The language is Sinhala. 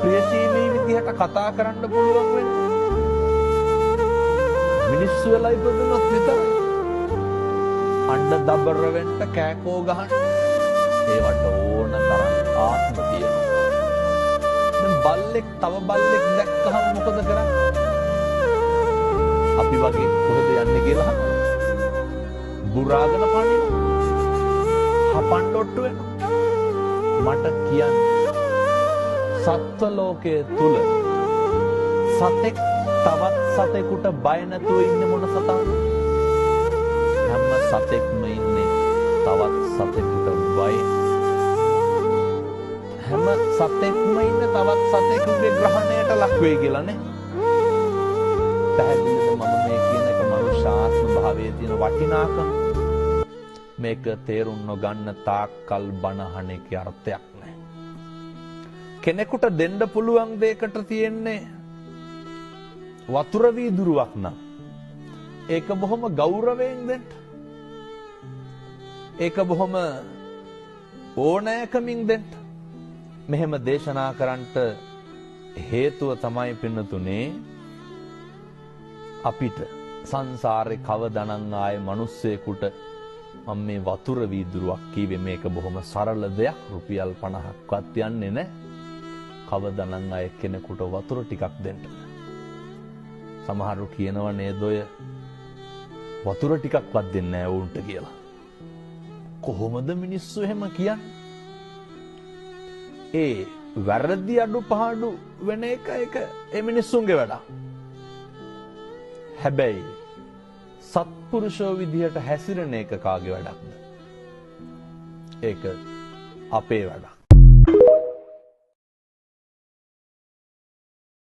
ප්‍රියශීලී විදිහට කතා කරන්න පුළුවන් වෙන්නේ මිනිස්සු වෙලා ඉපදුනොත් විතරයි. අඬ දබර වෙන්න කෑකෝ ගහන්න ඒවට ඕන තරම් ආත්ම තියෙනවා. දැන් බල්ලෙක් තව බල්ලෙක් දැක්කහම මොකද කරන්නේ? අපි වගේ කොහෙද යන්නේ කියලා අහනවා. බුරාගෙන පනිනවා. හපන්නොට්ටු වෙනවා. මට කියන්න සත්ව ලෝකයේ තුල සතෙක් තවත් සතෙකුට බය නැතුව ඉන්නේ මොන සතාද? හැම සතෙක්ම ඉන්නේ තවත් සතෙකුට බය. හැම සතෙක්ම ඉන්නේ තවත් සතෙකුගේ ග්‍රහණයට ලක් වෙයි කියලානේ. පැහැදිලිද මම මේ කියන එක මනුෂ්‍යාත්ම භාවයේ තියෙන වටිනාකම? මේක තේරුම් නොගන්න තාක්කල් බණහන එකේ අර්ථයක් නැහැ. කෙනෙකුට දෙන්න පුළුවන් දෙයකට තියෙන්නේ වතුර වීදුරුවක් නම් ඒක බොහොම ගෞරවයෙන් දෙන්න. ඒක බොහොම ඕනෑකමින් දෙන්න. මෙහෙම දේශනා කරන්නට හේතුව තමයි පින්නතුනේ අපිට සංසාරේ කවදානම් ආයේ මිනිස්සෙකුට මම මේ වතුර වීදුරුවක් කීවේ මේක බොහොම සරල දෙයක් රුපියල් 50ක්වත් යන්නේ නැහැ. කවදානම් ආයේ කෙනෙකුට වතුර ටිකක් දෙන්න. සමහරු කියනවා නේද ඔය වතුර ටිකක්වත් දෙන්නේ නැහැ වුන්ට කියලා. කොහොමද මිනිස්සු එහෙම කියන්නේ? ඒ වැරදි අඩුපාඩු වෙන එක ඒ මිනිස්සුන්ගේ වැඩක්. හැබැයි සත්පුරුෂෝ විදියට හැසිරෙන එක කාගේ වැඩක්ද? ඒක අපේ වැඩක්.